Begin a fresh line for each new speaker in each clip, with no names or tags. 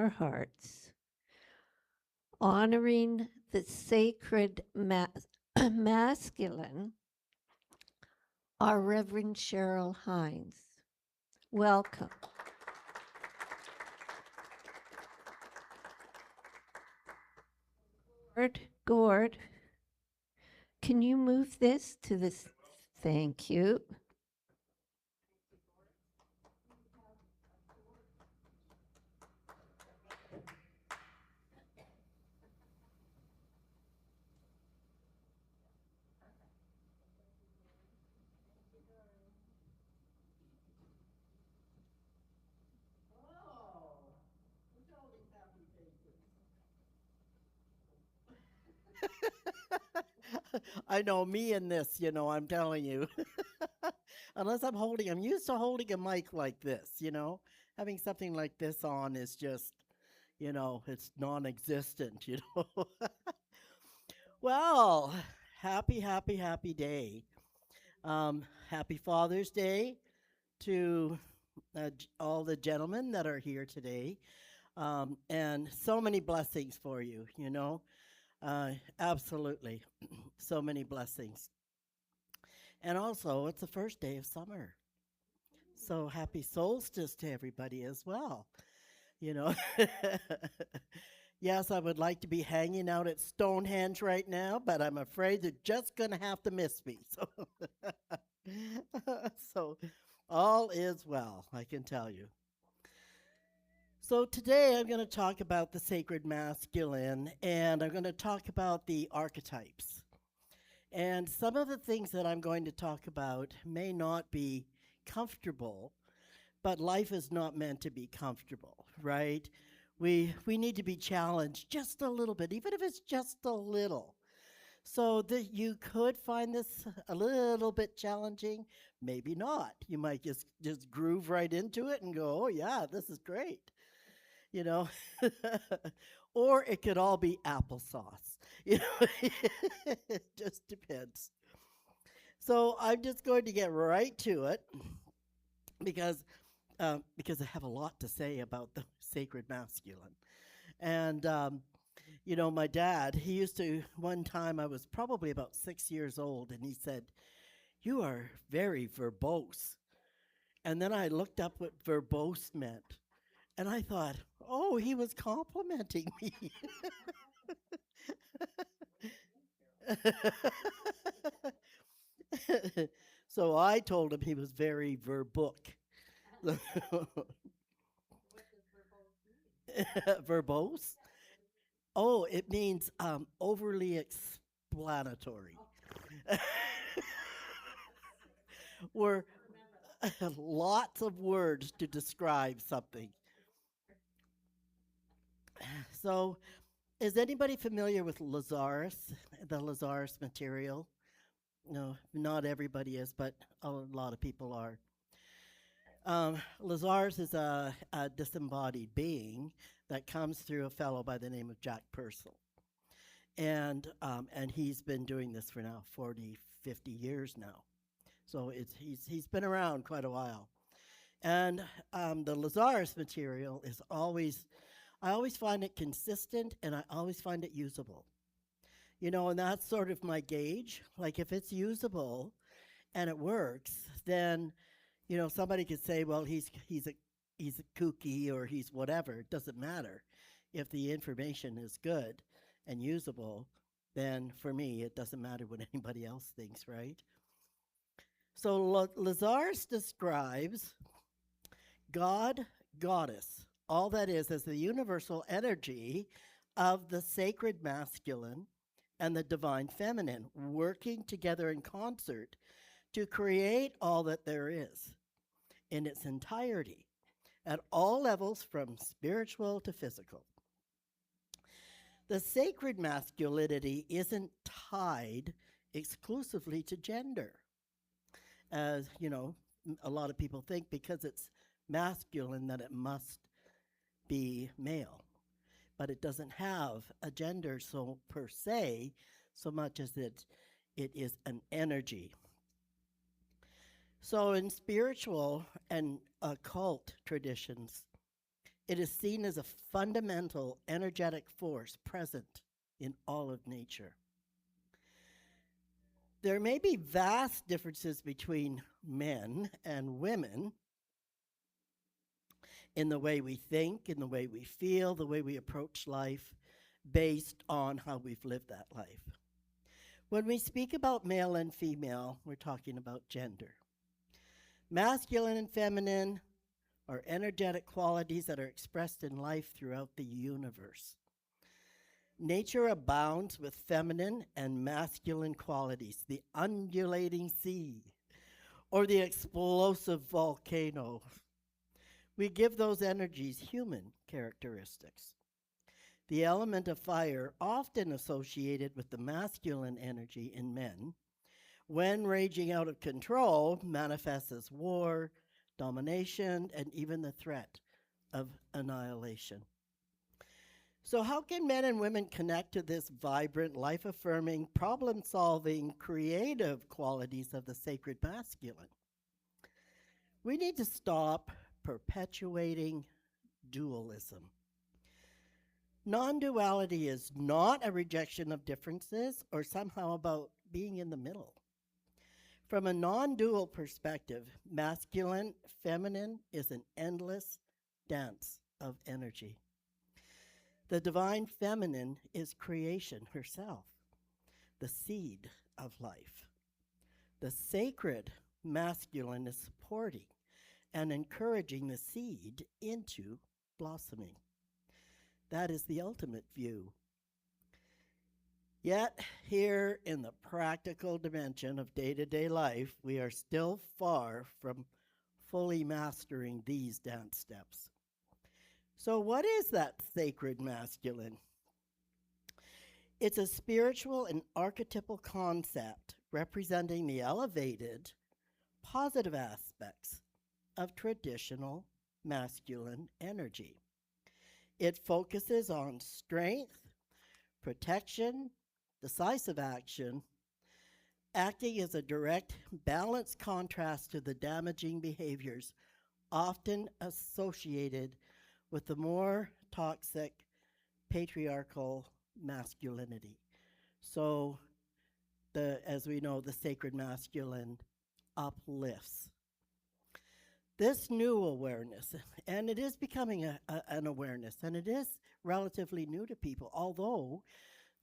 our hearts, honoring the sacred masculine, our Reverend Sheryl Hinds. Welcome. Gord, can you move this to this? Thank you.
I know me and this, I'm telling you. Unless I'm used to holding a mic like this. Having something like this on is just, it's non existent. Well, happy, happy, happy day. Happy Father's Day to all the gentlemen that are here today. And so many blessings for you. Absolutely. So many blessings. And also, it's the first day of summer. So happy solstice to everybody as well. You know, yes, I would like to be hanging out at Stonehenge right now, but I'm afraid they're just going to have to miss me. So all is well, I can tell you. So today I'm going to talk about the sacred masculine, and I'm going to talk about the archetypes. And some of the things that I'm going to talk about may not be comfortable, but life is not meant to be comfortable, right? We need to be challenged just a little bit, even if it's just a little. So that you could find this a little bit challenging, maybe not. You might just groove right into it and go, "Oh yeah, this is great." You know. Or it could all be applesauce. You know, it just depends. So I'm just going to get right to it because because I have a lot to say about the sacred masculine. And my dad, he used to one time I was probably about 6 years old, and he said, "You are very verbose." And then I looked up what verbose meant, and I thought, "Oh, he was complimenting me." So I told him he was very verbook. Verbose? Oh, it means overly explanatory. Were lots of words to describe something. So, is anybody familiar with Lazarus, the Lazarus material? No, not everybody is, but a lot of people are. Lazarus is a disembodied being that comes through a fellow by the name of Jack Purcell. And he's been doing this for now 40, 50 years now. So he's been around quite a while. And the Lazarus material is I always find it consistent and I always find it usable. And that's sort of my gauge. Like if it's usable and it works, then somebody could say, well, he's a kooky or he's whatever. It doesn't matter. If the information is good and usable, then for me it doesn't matter what anybody else thinks, right? So Lazarus describes God, goddess, all that is as the universal energy of the sacred masculine and the divine feminine working together in concert to create all that there is in its entirety at all levels from spiritual to physical. The sacred masculinity isn't tied exclusively to gender, as a lot of people think because it's masculine that it must be male, but it doesn't have a gender so per se, so much as it is an energy. So in spiritual and occult traditions, It is seen as a fundamental energetic force present in all of nature. There may be vast differences between men and women in the way we think, in the way we feel, the way we approach life, based on how we've lived that life. When we speak about male and female, we're talking about gender. Masculine and feminine are energetic qualities that are expressed in life throughout the universe. Nature abounds with feminine and masculine qualities, the undulating sea or the explosive volcano. We give those energies human characteristics. The element of fire, often associated with the masculine energy in men, when raging out of control, manifests as war, domination, and even the threat of annihilation. So, how can men and women connect to this vibrant, life affirming, problem solving, creative qualities of the sacred masculine? We need to stop perpetuating dualism. Non duality is not a rejection of differences or somehow about being in the middle. From a non dual perspective, masculine, feminine is an endless dance of energy. The divine feminine is creation herself, the seed of life. The sacred masculine is supporting and encouraging the seed into blossoming. That is the ultimate view. Yet, here in the practical dimension of day to day life, we are still far from fully mastering these dance steps. So, what is that sacred masculine? It's a spiritual and archetypal concept representing the elevated, positive aspects of traditional masculine energy. It focuses on strength, protection, decisive action, acting as a direct, balanced contrast to the damaging behaviors often associated with the more toxic patriarchal masculinity. So, as we know, the sacred masculine uplifts. This new awareness, and it is becoming an awareness, and it is relatively new to people, although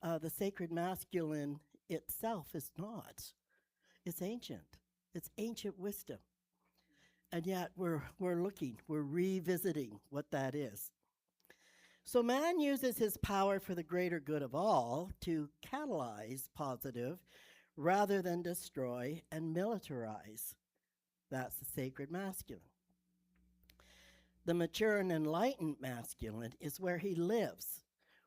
the sacred masculine itself is not. It's ancient. It's ancient wisdom. And yet we're revisiting what that is. So man uses his power for the greater good of all to catalyze positive rather than destroy and militarize. That's the sacred masculine. The mature and enlightened masculine is where he lives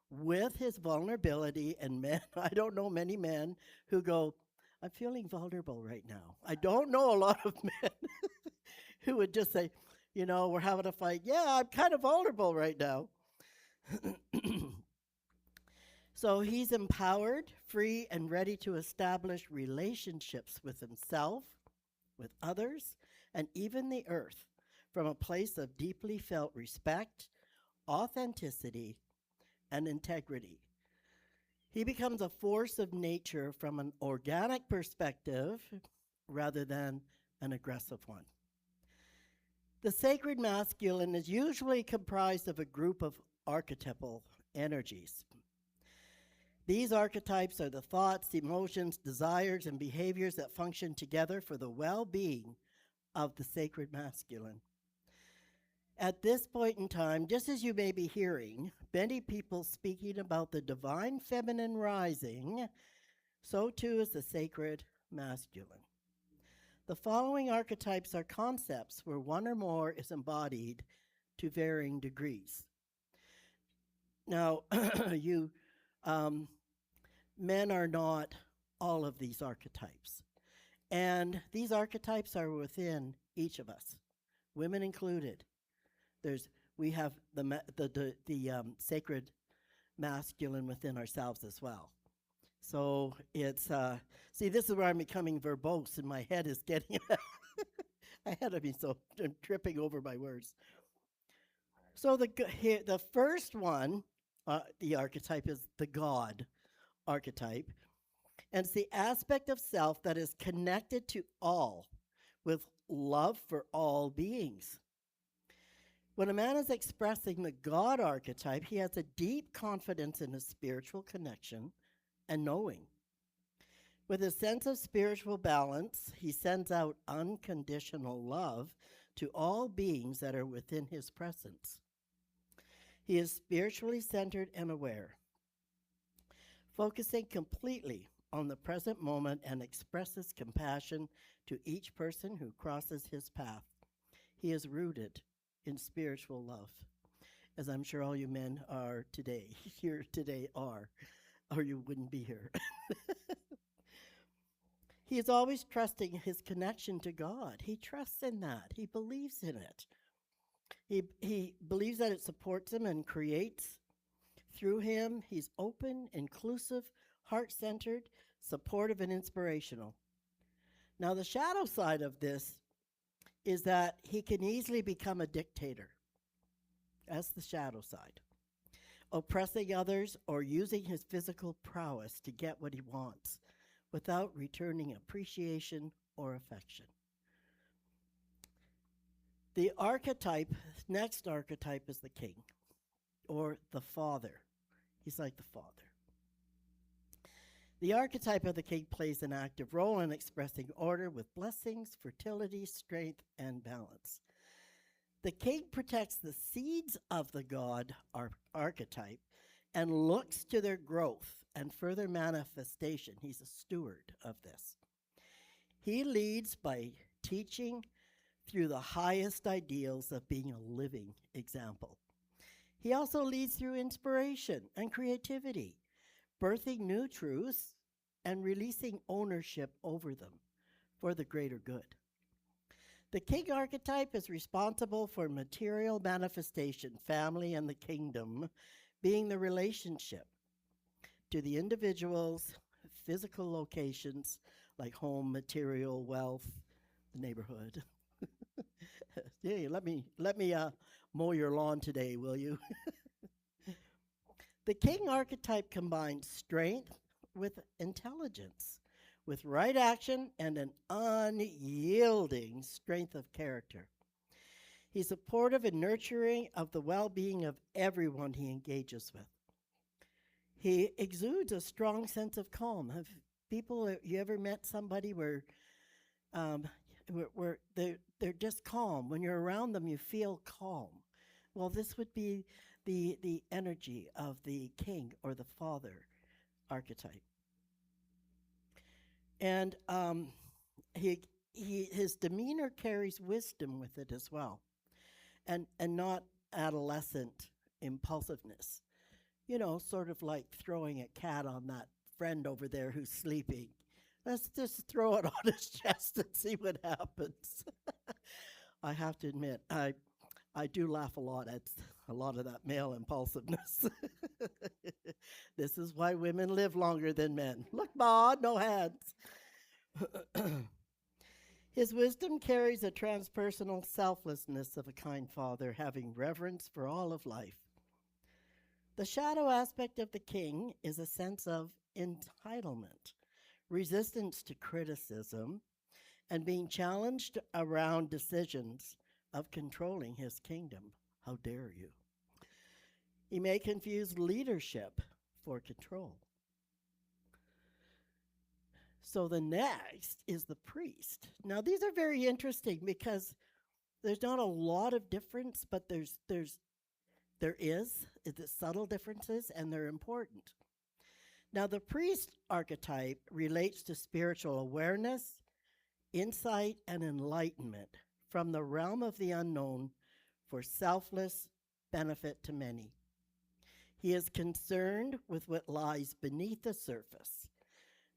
with his vulnerability. And men, I don't know many men who go, I'm feeling vulnerable right now. I don't know a lot of men who would just say, you know, we're having a fight. Yeah, I'm kind of vulnerable right now. So he's empowered, free, and ready to establish relationships with himself, with others, and even the earth from a place of deeply felt respect, authenticity, and integrity. He becomes a force of nature from an organic perspective rather than an aggressive one. The sacred masculine is usually comprised of a group of archetypal energies. These archetypes are the thoughts, emotions, desires, and behaviors that function together for the well-being of the sacred masculine. At this point in time, just as you may be hearing many people speaking about the divine feminine rising, so too is the sacred masculine. The following archetypes are concepts where one or more is embodied to varying degrees. Now, men are not all of these archetypes. And these archetypes are within each of us, women included. We have the sacred masculine within ourselves as well. So it's see, this is where I'm becoming verbose, and my head is getting ahead of me, so I'm tripping over my words. So the first one, the archetype is the God archetype, and it's the aspect of self that is connected to all with love for all beings. When a man is expressing the God archetype, he has a deep confidence in his spiritual connection and knowing. With a sense of spiritual balance, he sends out unconditional love to all beings that are within his presence. He is spiritually centered and aware, focusing completely on the present moment and expresses compassion to each person who crosses his path. He is rooted in spiritual love, as I'm sure all you men are today, here today are, or you wouldn't be here. He is always trusting his connection to God. He trusts in that. He believes in it. He believes that it supports him and creates through him. He's open, inclusive, heart centered, supportive, and inspirational. Now, the shadow side of this is that he can easily become a dictator. That's the shadow side. Oppressing others or using his physical prowess to get what he wants without returning appreciation or affection. The archetype, next archetype is the king or the father. He's like the father. The archetype of the king plays an active role in expressing order with blessings, fertility, strength, and balance. The king protects the seeds of the god archetype and looks to their growth and further manifestation. He's a steward of this. He leads by teaching through the highest ideals of being a living example. He also leads through inspiration and creativity, birthing new truths and releasing ownership over them for the greater good. The king archetype is responsible for material manifestation, family, and the kingdom being the relationship to the individual's physical locations like home, material, wealth, the neighborhood. Hey, let me mow your lawn today, will you? The king archetype combines strength with intelligence, with right action and an unyielding strength of character. He's supportive and nurturing of the well-being of everyone he engages with. He exudes a strong sense of calm. Have you ever met somebody um, where they're just calm? When you're around them, you feel calm. Well, this would be the energy of the king or the father archetype. And his demeanor carries wisdom with it as well, and not adolescent impulsiveness. You know, sort of like throwing a cat on that friend over there who's sleeping. Let's just throw it on his chest and see what happens. I have to admit, I do laugh a lot at a lot of that male impulsiveness. This is why women live longer than men. Look, Ma, no hands. His wisdom carries a transpersonal selflessness of a kind father, having reverence for all of life. The shadow aspect of the king is a sense of entitlement, resistance to criticism, and being challenged around decisions of controlling his kingdom. How dare you? He may confuse leadership for control. So the next is the priest. Now these are very interesting because there's not a lot of difference, but there is the subtle differences, and they're important. Now the priest archetype relates to spiritual awareness, insight, and enlightenment from the realm of the unknown for selfless benefit to many. He is concerned with what lies beneath the surface: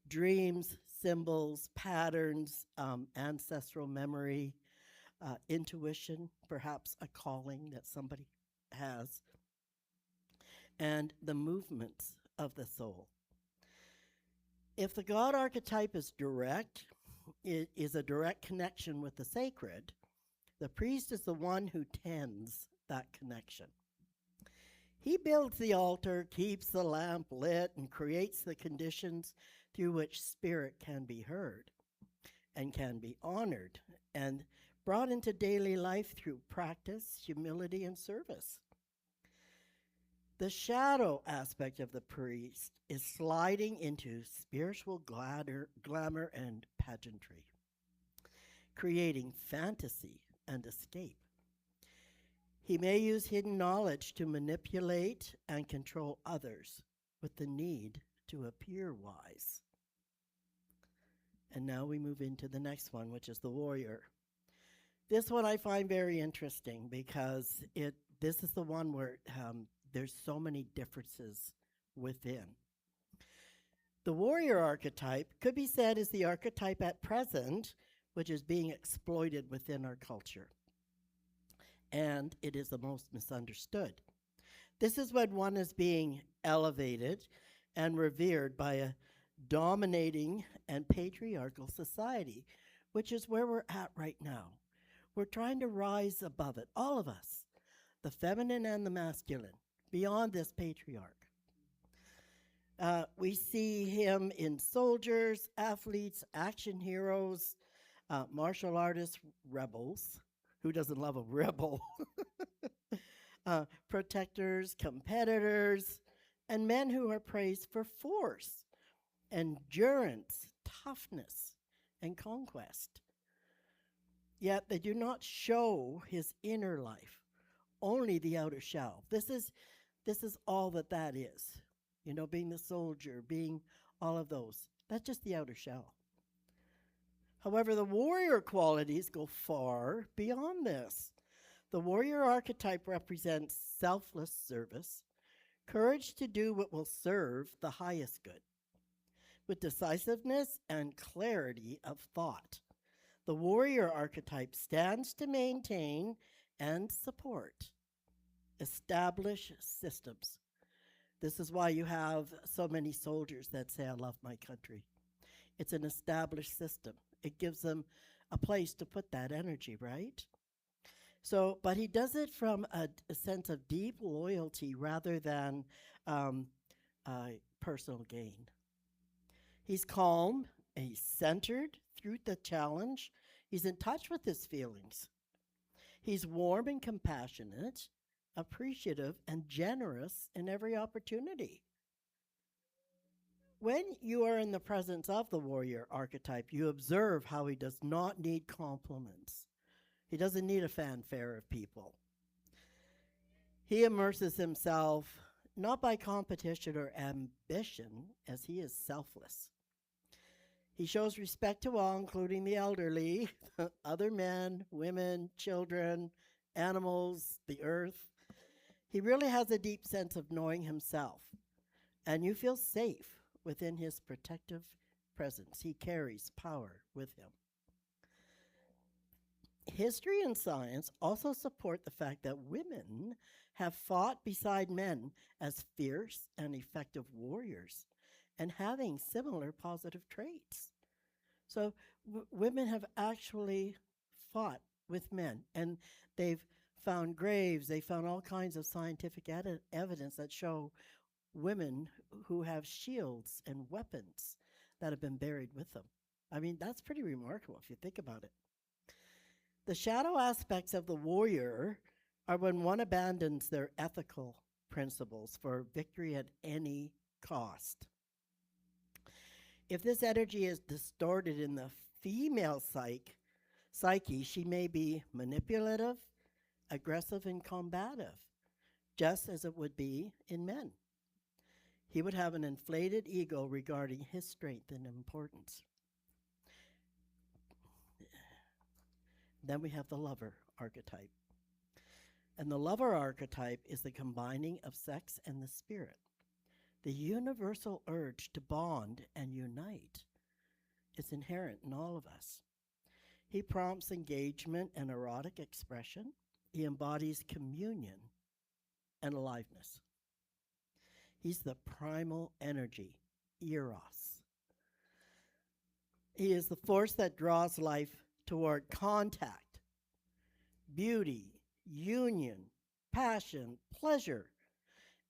dreams, symbols, patterns, ancestral memory, intuition, perhaps a calling that somebody has, and the movements of the soul. If the God archetype is direct, it is a direct connection with the sacred. The priest is the one who tends that connection. He builds the altar, keeps the lamp lit, and creates the conditions through which spirit can be heard and can be honored and brought into daily life through practice, humility, and service. The shadow aspect of the priest is sliding into spiritual glamour and pageantry, creating fantasy and escape. He may use hidden knowledge to manipulate and control others with the need to appear wise. And now we move into the next one, which is the warrior. This one I find very interesting because this is the one where there's so many differences within. The warrior archetype could be said is the archetype at present, which is being exploited within our culture. And it is the most misunderstood. This is when one is being elevated and revered by a dominating and patriarchal society, which is where we're at right now. We're trying to rise above it, all of us, the feminine and the masculine, beyond this patriarch. We see him in soldiers, athletes, action heroes, martial artists, rebels. Who doesn't love a rebel? Protectors, competitors, and men who are praised for force, endurance, toughness, and conquest. Yet they do not show his inner life, only the outer shell. This is all that is. You know, being the soldier, being all of those. That's just the outer shell. However, the warrior qualities go far beyond this. The warrior archetype represents selfless service, courage to do what will serve the highest good, with decisiveness and clarity of thought. The warrior archetype stands to maintain and support established systems. This is why you have so many soldiers that say, I love my country. It's an established system. It gives them a place to put that energy, right? So, but he does it from a sense of deep loyalty rather than personal gain. He's calm and he's centered through the challenge. He's in touch with his feelings. He's warm and compassionate, appreciative, and generous in every opportunity. When you are in the presence of the warrior archetype, you observe how he does not need compliments. He doesn't need a fanfare of people. He immerses himself not by competition or ambition, as he is selfless. He shows respect to all, including the elderly, other men, women, children, animals, the earth. He really has a deep sense of knowing himself, and you feel safe within his protective presence. He carries power with him. History and science also support the fact that women have fought beside men as fierce and effective warriors and having similar positive traits. So women have actually fought with men, and they've found graves, they found all kinds of scientific evidence that show women who have shields and weapons that have been buried with them. I mean, that's pretty remarkable if you think about it. The shadow aspects of the warrior are when one abandons their ethical principles for victory at any cost. If this energy is distorted in the female psyche, she may be manipulative, aggressive, and combative, just as it would be in men. He would have an inflated ego regarding his strength and importance. Then we have the lover archetype. And the lover archetype is the combining of sex and the spirit. The universal urge to bond and unite is inherent in all of us. He prompts engagement and erotic expression. He embodies communion and aliveness. He's the primal energy, eros. He is the force that draws life toward contact, beauty, union, passion, pleasure,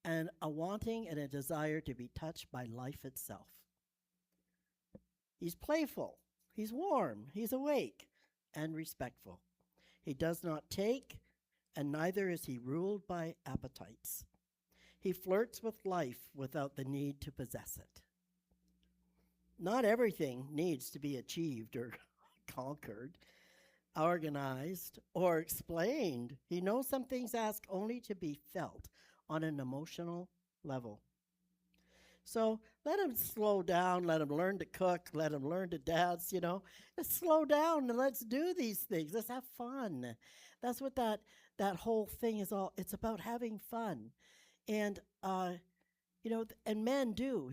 and a wanting and a desire to be touched by life itself. He's playful, he's warm, he's awake, and respectful. He does not take, and neither is he ruled by appetites. He flirts with life without the need to possess it. Not everything needs to be achieved or conquered, organized, or explained. He knows some things ask only to be felt on an emotional level. So let him slow down, let him learn to cook, let him learn to dance, Let's slow down and let's do these things. Let's have fun. That's what that whole thing is all. It's about having fun. And and men do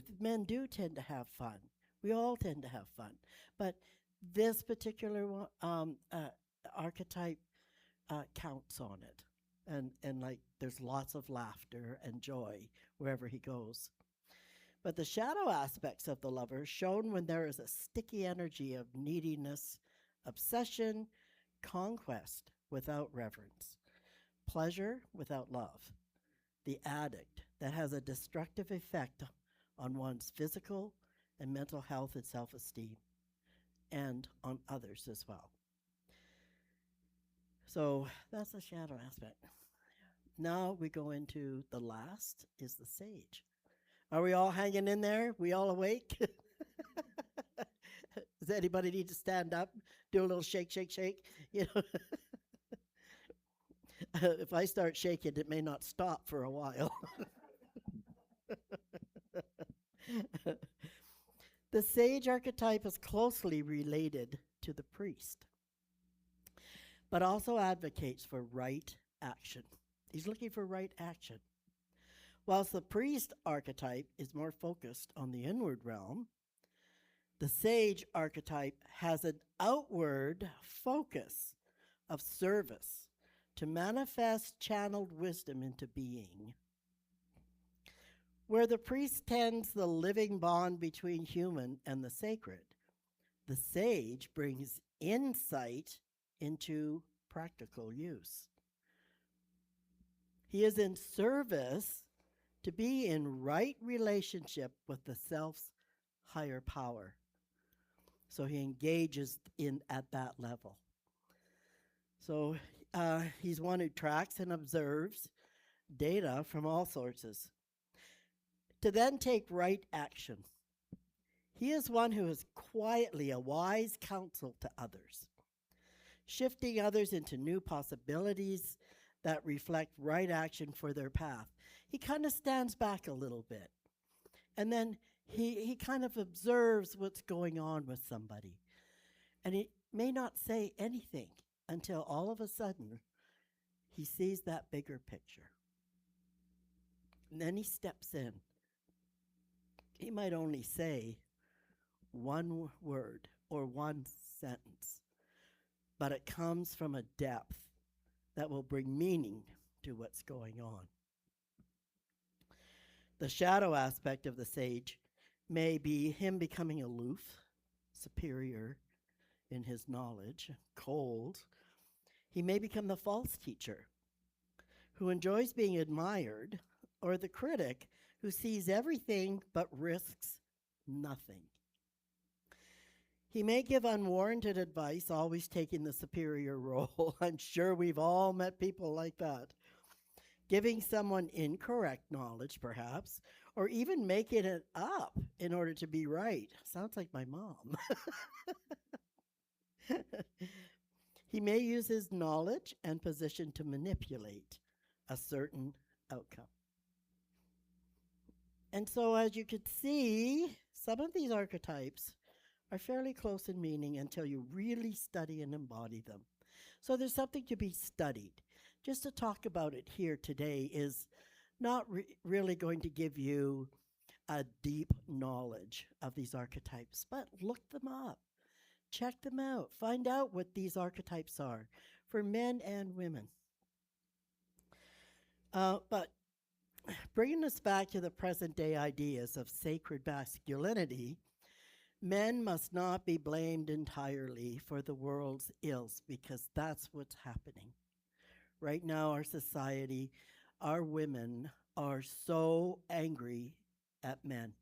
tend to have fun. We all tend to have fun. But this particular one, archetype counts on it. And like there's lots of laughter and joy wherever he goes. But the shadow aspects of the lover shown when there is a sticky energy of neediness, obsession, conquest without reverence, pleasure without love, the addict that has a destructive effect on one's physical and mental health and self-esteem, and on others as well. So that's the shadow aspect. Now we go into the last is the sage. Are we all hanging in there? We all awake? Does anybody need to stand up, do a little shake, shake, shake? If I start shaking, it may not stop for a while. The sage archetype is closely related to the priest, but also advocates for right action. He's looking for right action. Whilst the priest archetype is more focused on the inward realm, the sage archetype has an outward focus of service to manifest channeled wisdom into being. Where the priest tends the living bond between human and the sacred, the sage brings insight into practical use. He is in service to be in right relationship with the self's higher power. So he engages at that level. So he's one who tracks and observes data from all sources to then take right action. He is one who is quietly a wise counsel to others, shifting others into new possibilities that reflect right action for their path. He kind of stands back a little bit, and then he kind of observes what's going on with somebody. And he may not say anything until all of a sudden he sees that bigger picture. And then he steps in. He might only say one word or one sentence, but it comes from a depth that will bring meaning to what's going on. The shadow aspect of the sage may be him becoming aloof, superior in his knowledge, cold. He may become the false teacher who enjoys being admired, or the critic who sees everything but risks nothing. He may give unwarranted advice, always taking the superior role. I'm sure we've all met people like that. Giving someone incorrect knowledge, perhaps, or even making it up in order to be right. Sounds like my mom. He may use his knowledge and position to manipulate a certain outcome. And so, as you could see, some of these archetypes are fairly close in meaning until you really study and embody them. So there's something to be studied. Just to talk about it here today is not really going to give you a deep knowledge of these archetypes, but look them up, check them out, find out what these archetypes are for men and women. But bringing us back to the present day ideas of sacred masculinity, men must not be blamed entirely for the world's ills, because that's what's happening. Right now, our society, our women are so angry at men.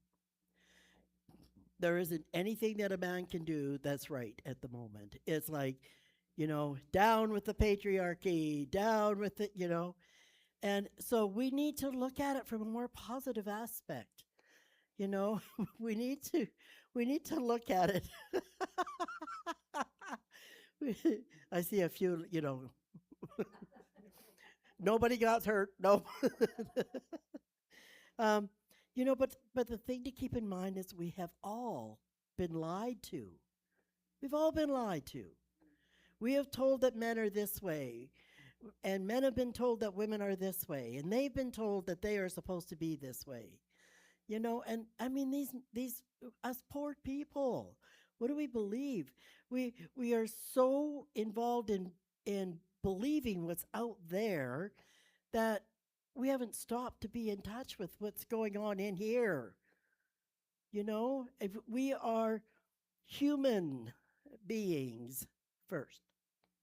There isn't anything that a man can do that's right at the moment. It's like, down with the patriarchy, down with it, And so we need to look at it from a more positive aspect. You know, we need to we need to look at it. I see a few, nobody got hurt. No. um, but the thing to keep in mind is we have all been lied to. We've all been lied to. We have told that men are this way, and men have been told that women are this way, and they've been told that they are supposed to be this way. And I mean these us poor people. What do we believe? We are so involved in believing what's out there that we haven't stopped to be in touch with what's going on in here. If we are human beings first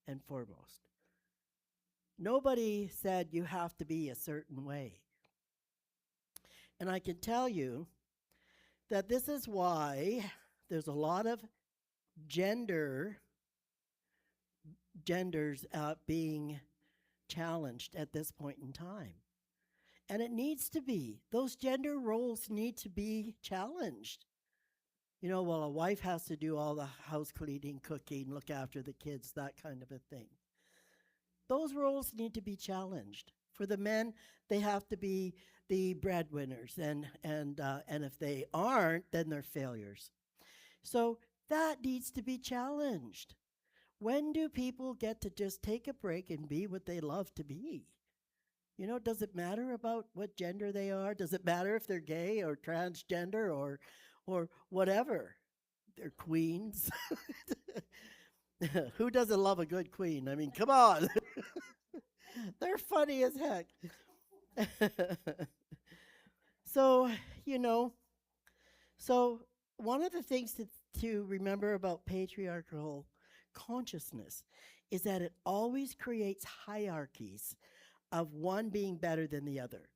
and foremost. Nobody said you have to be a certain way. And I can tell you that this is why there's a lot of genders being challenged at this point in time. And it needs to be. Those gender roles need to be challenged. Well, a wife has to do all the house cleaning, cooking, look after the kids, that kind of a thing. Those roles need to be challenged. For the men, they have to be the breadwinners, and if they aren't, then they're failures. So that needs to be challenged. When do people get to just take a break and be what they love to be? Does it matter about what gender they are? Does it matter if they're gay or transgender or whatever? They're queens. Who doesn't love a good queen? I mean, come on. They're funny as heck. So, you know, so one of the things to remember about patriarchal consciousness is that it always creates hierarchies of one being better than the other.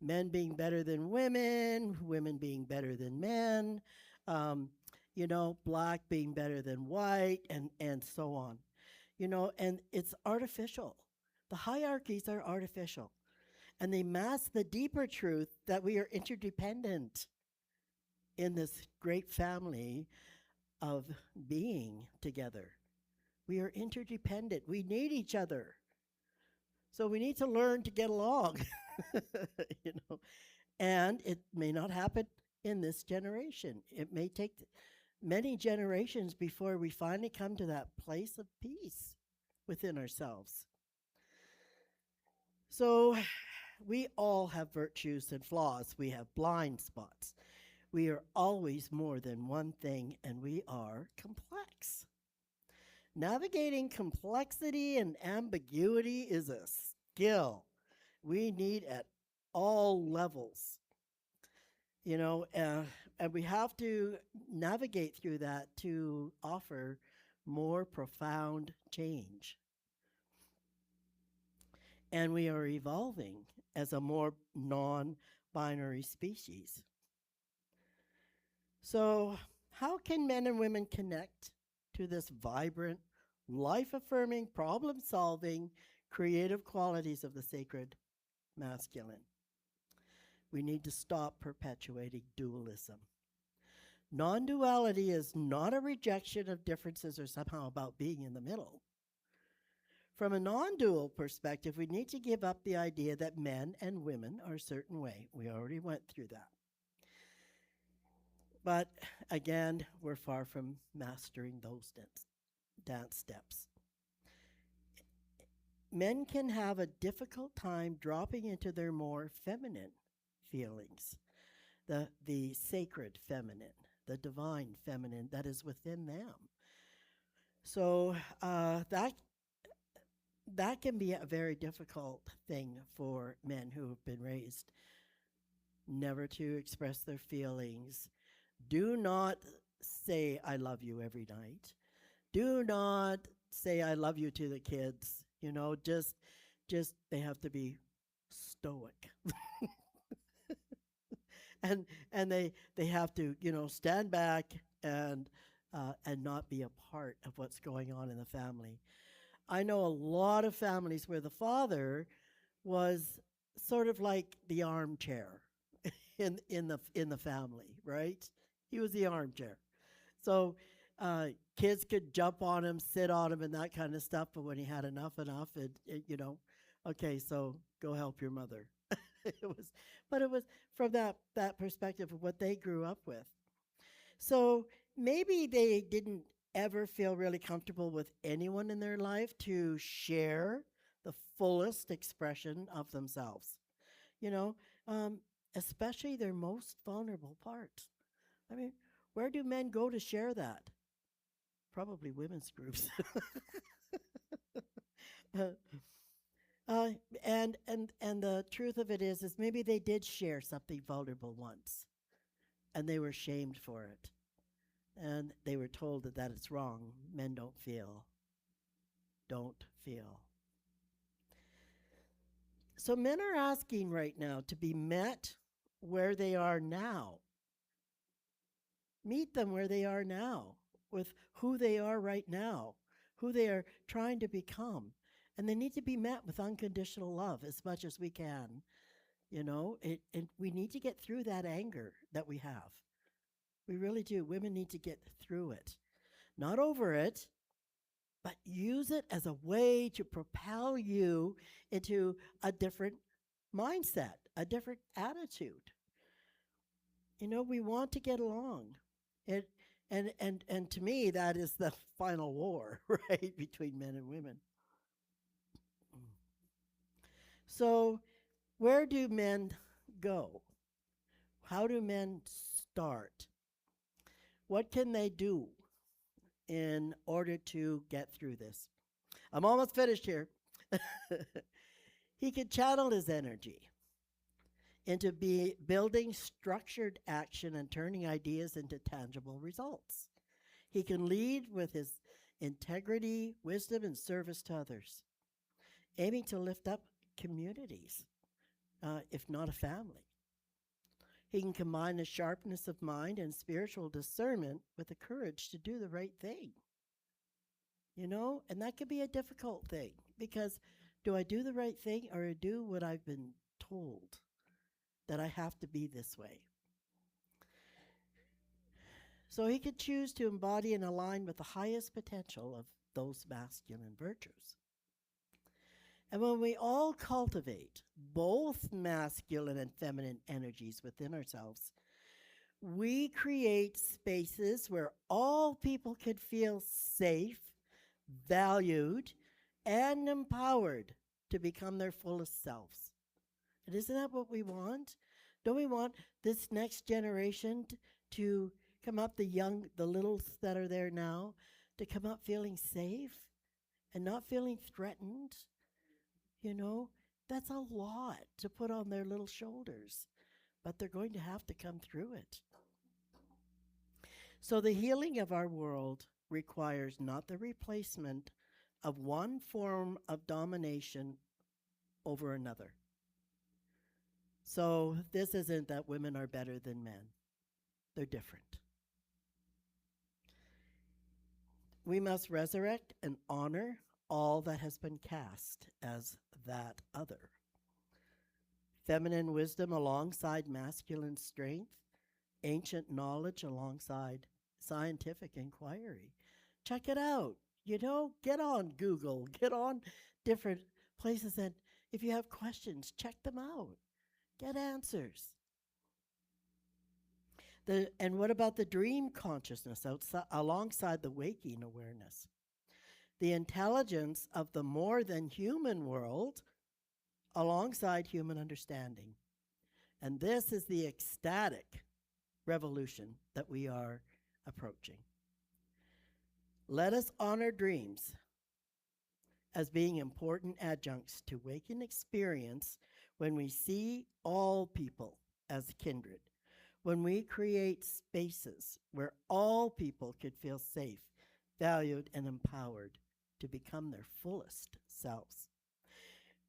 Men being better than women, women being better than men, black being better than white, and so on. And it's artificial. The hierarchies are artificial, and they mask the deeper truth that we are interdependent in this great family of being together. We are interdependent. We need each other. So we need to learn to get along, you know. And it may not happen in this generation. It may take many generations before we finally come to that place of peace within ourselves. So we all have virtues and flaws. We have blind spots. We are always more than one thing, and we are complex. Navigating complexity and ambiguity is a skill we need at all levels, and we have to navigate through that to offer more profound change. And we are evolving as a more non binary species. So, how can men and women connect to this vibrant, life affirming, problem solving, creative qualities of the sacred masculine? We need to stop perpetuating dualism. Non duality is not a rejection of differences or somehow about being in the middle. From a non dual perspective, we need to give up the idea that men and women are a certain way. We already went through that. But again, we're far from mastering those dance steps. Men can have a difficult time dropping into their more feminine feelings, the sacred feminine, the divine feminine that is within them. So that can be a very difficult thing for men who have been raised never to express their feelings. Do not say I love you every night. Do not say I love you to the kids. Just just they have to be stoic. And they have to, stand back and not be a part of what's going on in the family. I know a lot of families where the father was sort of like the armchair in the family, right? He was the armchair. So uh, kids could jump on him, sit on him, and that kind of stuff. But when he had enough, okay, so go help your mother. But it was from that perspective of what they grew up with. So maybe they didn't ever feel really comfortable with anyone in their life to share the fullest expression of themselves, you know, um, especially their most vulnerable parts. I mean, where do men go to share that? Probably women's groups. Uh, uh, and the truth of it is maybe they did share something vulnerable once, and they were shamed for it, and they were told that it's wrong. Men don't feel. So men are asking right now to be met where they are now. Meet them where they are now, with who they are right now, who they are trying to become. And they need to be met with unconditional love as much as we can. And we need to get through that anger that we have. We really do. Women need to get through it, not over it, but use it as a way to propel you into a different mindset, a different attitude. We want to get along. It and to me that is the final war, right, between men and women. So, where do men go? How do men start? What can they do in order to get through this? I'm almost finished here. He can channel his energy into building structured action and turning ideas into tangible results. He can lead with his integrity, wisdom, and service to others, aiming to lift up communities, if not a family. He can combine the sharpness of mind and spiritual discernment with the courage to do the right thing. And that can be a difficult thing because do I do the right thing or do what I've been told that I have to be this way? So he could choose to embody and align with the highest potential of those masculine virtues. And when we all cultivate both masculine and feminine energies within ourselves, we create spaces where all people can feel safe, valued, and empowered to become their fullest selves. And isn't that what we want? Don't we want this next generation to come up, the littles that are there now, to come up feeling safe and not feeling threatened? You know, that's a lot to put on their little shoulders, but they're going to have to come through it. So the healing of our world requires not the replacement of one form of domination over another. So this isn't that women are better than men. They're different. We must resurrect and honor all that has been cast as that other. Feminine wisdom alongside masculine strength, ancient knowledge alongside scientific inquiry. Check it out. Get on Google, get on different places, and if you have questions, check them out. Get answers. And what about the dream consciousness alongside the waking awareness? The intelligence of the more than human world alongside human understanding. And this is the ecstatic revolution that we are approaching. Let us honor dreams as being important adjuncts to waking experience when we see all people as kindred, when we create spaces where all people could feel safe, valued, and empowered to become their fullest selves.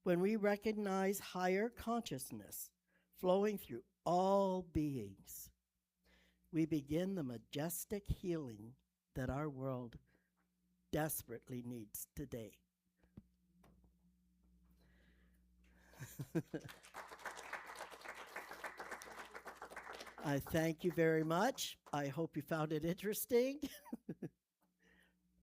When we recognize higher consciousness flowing through all beings, we begin the majestic healing that our world desperately needs today. I thank you very much. I hope you found it interesting.